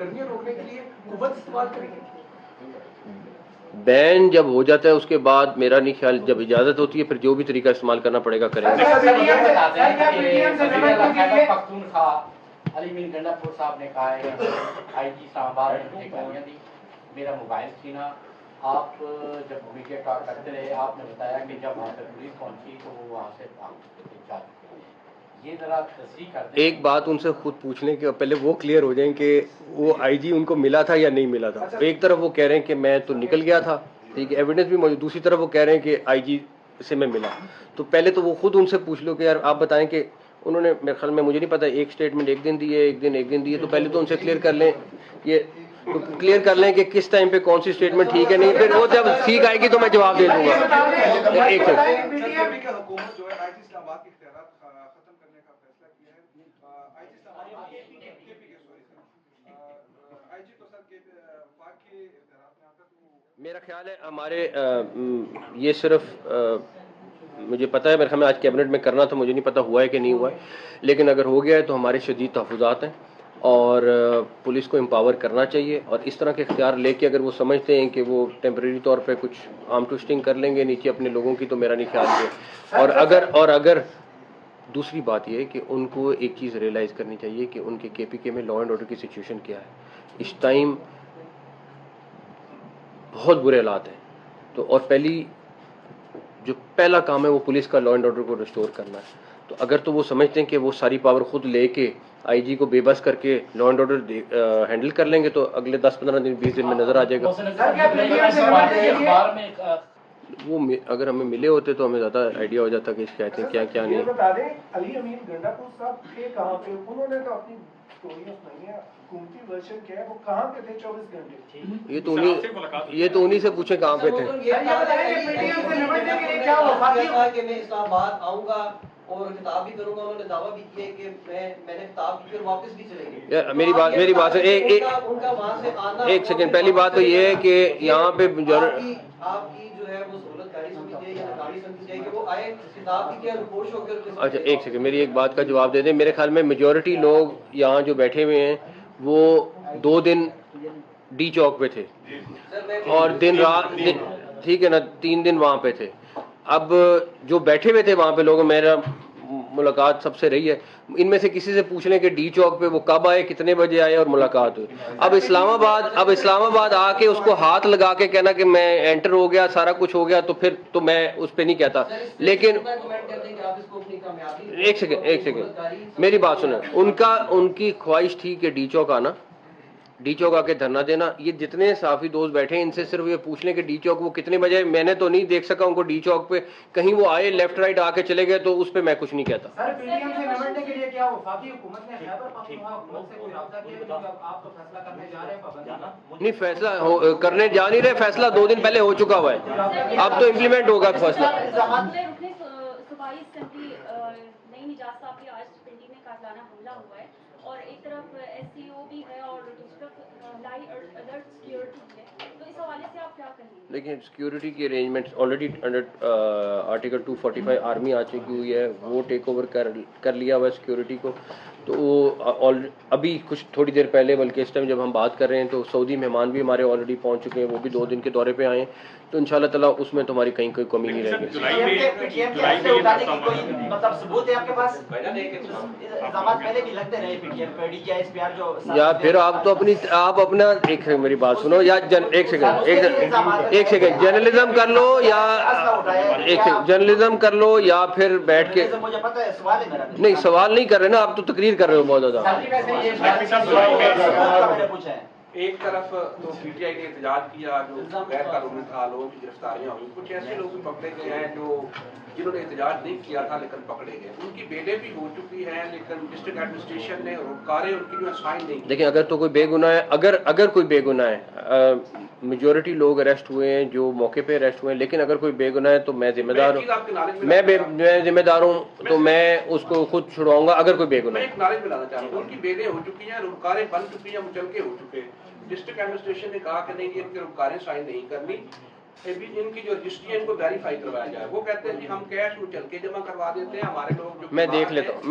کرنی ہے روکنے کے لیے قوت استعمال کریں گے؟ بین جب ہو جاتا ہے اس کے بعد میرا نہیں خیال جب اجازت ہوتی ہے پھر جو بھی طریقہ استعمال کرنا پڑے گا کریں گے. علی امین گنڈا پور صاحب نے کہا ہے آئی جی اسلام آباد نے مجھے گالیاں دی, میرا موبائل چھینا. آپ جب میڈیا ٹاک کرتے رہے آپ نے بتایا کہ جب وہاں پہ پولیس پہنچی تو وہ وہاں سے یہ ذرا تصریح کرتے ہیں. ایک بات ان سے خود پوچھ لیں کہ پہلے وہ کلیئر ہو جائیں کہ وہ آئی جی ان کو ملا تھا یا نہیں ملا تھا. ایک طرف وہ کہہ رہے ہیں کہ میں تو نکل گیا تھا, ٹھیک ہے, ایویڈنس بھی موجود, دوسری طرف وہ کہہ رہے ہیں کہ آئی جی سے میں ملا. تو پہلے تو وہ خود ان سے پوچھ لو کہ یار آپ بتائیں کہ انہوں نے میرے خیال میں مجھے نہیں پتا ایک اسٹیٹمنٹ ایک دن دی ہے ایک دن دی ہے, تو پہلے تو ان سے کلیئر کر لیں یہ کلیئر کر لیں کہ کس ٹائم پہ کون سی اسٹیٹمنٹ ٹھیک ہے نہیں, پھر وہ جب ٹھیک آئے گی تو میں جواب دے دوں گا. ایک میرا خیال ہے ہمارے یہ صرف مجھے پتا ہے میرے خیال میں آج کیبنٹ میں کرنا تھا, مجھے نہیں پتا ہوا ہے کہ نہیں ہوا ہے, لیکن اگر ہو گیا ہے تو ہمارے شدید تحفظات ہیں اور پولیس کو امپاور کرنا چاہیے, اور اس طرح کے اختیار لے کے اگر وہ سمجھتے ہیں کہ وہ ٹیمپریری طور پہ کچھ آرم ٹوسٹنگ کر لیں گے نیچے اپنے لوگوں کی, تو میرا نہیں خیال ہے. اور اگر دوسری بات یہ ہے کہ ان کو ایک چیز ریئلائز کرنی چاہیے کہ ان کے کے پی کے میں لا اینڈ آرڈر کی سچویشن کیا ہے اس ٹائم. بہت برے حالات ہیں, تو اور پہلا کام ہے وہ پولیس کا لا اینڈ آرڈر کو ریسٹور کرنا ہے. تو اگر تو وہ سمجھتے ہیں کہ وہ ساری پاور خود لے کے آئی جی کو بے بس کر کے لا اینڈ آرڈر ہینڈل کر لیں گے تو اگلے 10-15 دن 20 دن میں نظر آ جائے گا. وہ اگر ہمیں ملے ہوتے تو ہمیں زیادہ آئیڈیا ہو جاتا کہ شکایتیں کیا کیا نہیں. بتا دیں علی امین گنڈا پور صاحب تھے کہاں پہ, انہوں نے تو اپنی اسٹوری سنائی ہے, حکومتی ورژن کیا ہے, وہ کہاں پہ تھے 24 گھنٹے؟ یہ تو انہی سے پوچھیں کہاں پہ تھے. اسلام آباد آؤں گا اور خطاب بھی کروں گا, انہوں نے دعویٰ بھی کیا کہ میں نے خطاب کی اور واپس بھی چلے گئے. میری بات ایک سیکنڈ, پہلی بات تو یہ ہے کہ یہاں پہ آپ کی جو ہے وہ سہولت گاڑی سمجھ جائے یا گاڑی سمجھ جائے کہ وہ آئے خطاب بھی کیا خوش ہو کر. اچھا ایک سیکنڈ, میری ایک بات کا جواب دے دیں. میرے خیال میں میجورٹی لوگ یہاں جو بیٹھے ہوئے ہیں وہ 2 دن ڈی چوک پہ تھے اور دن رات ٹھیک ہے نا 3 دن وہاں پہ تھے. اب جو بیٹھے ہوئے تھے وہاں پہ لوگ, میرا ملاقات سب سے رہی ہے, ان میں سے کسی سے پوچھ لیں کہ ڈی چوک پہ وہ کب آئے, کتنے بجے آئے اور ملاقات ہوئی. اب اسلام آباد آ کے اس کو ہاتھ لگا کے کہنا کہ میں انٹر ہو گیا سارا کچھ ہو گیا, تو پھر تو میں اس پہ نہیں کہتا. لیکن ایک سیکنڈ میری بات سنیں, ان کی خواہش تھی کہ ڈی چوک آنا, ڈی چوک آ کے دھرنا دینا. یہ جتنے صحافی دوست بیٹھے ہیں ان سے صرف یہ پوچھ لیں کہ ڈی چوک وہ کتنے بجے, میں نے تو نہیں دیکھ سکا ان کو ڈی چوک پہ, کہیں وہ آئے لیفٹ رائٹ آ کے چلے گئے تو اس پہ میں کچھ نہیں کہتا. نہیں فیصلہ کرنے جا نہیں رہے, فیصلہ 2 دن پہلے ہو چکا ہوا ہے, اب تو امپلیمنٹ ہوگا فیصلہ. اور ایک طرف ایس سی او بھی ہے اور دوسری طرف ہائی الرٹ سیکیورٹی ہے, تو اس حوالے سے آپ کیا کہیں گے؟ لیکن سیکیورٹی کی arrangements already under article 245 army آ چکی ہوئی ہے, وہ ٹیک اوور کر لیا ہوا ہے سیکیورٹی کو. تو وہ ابھی کچھ تھوڑی دیر پہلے, بلکہ اس ٹائم جب ہم بات کر رہے ہیں تو سعودی مہمان بھی ہمارے آلریڈی پہنچ چکے ہیں, وہ بھی 2 دن کے دورے پہ آئے ہیں. تو ان شاء اللہ تعالیٰ اس میں تمہاری کہیں کوئی کمی نہیں رہے گی. یا پھر آپ تو اپنا ایک میری بات سنو, یا ایک سیکنڈ جرنلزم کر لو, یا جرنلزم کر لو, یا پھر بیٹھ کے نہیں سوال نہیں کر رہے نا, آپ تو تقریر کر رہے ہو بہت زیادہ. ایک طرف تو پی ٹی آئی نے احتجاج کیا, جو غیر قانونی تھا, لوگوں کی گرفتاریاں ہوئی, کچھ ایسے لوگ بھی پکڑے گئے ہیں جنہوں نے احتجاج نہیں کیا تھا لیکن پکڑے گئے. ان کی بیلیں بھی ہو چکی ہیں لیکن ڈسٹرکٹ ایڈمنسٹریشن نے روکارے ان کی جو اسائن نہیں کی. لیکن اگر تو کوئی بے گناہ ہے, اگر کوئی بے گناہ ہے, میجورٹی لوگ اریسٹ ہوئے ہیں جو موقع پہ اریسٹ ہوئے ہیں, لیکن اگر کوئی بے گناہ ہے تو میں ذمہ دار ہوں, میں ذمہ دار ہوں, تو میں اس کو خود چھڑواؤں گا اگر کوئی بے گناہ ہے. ایک نعرے میں لانا چاہتا ہوں, ان کی بیلیں ہو چکی ہیں, روکارے بن چکی ہیں, مچلکے ہو چکے ہیں. ڈسٹرکٹ ایڈمنسٹریشن نے کہا کہ نہیں ان کی روکاریں سائن نہیں کرنی, ان کی جو رجسٹری ہے ان کو ویریفائی کروایا جائے. وہ کہتے ہیں جی ہم کیش میں چل کے جمع کروا دیتے ہیں, ہمارے لوگ جو میں دیکھ لیتا ہوں.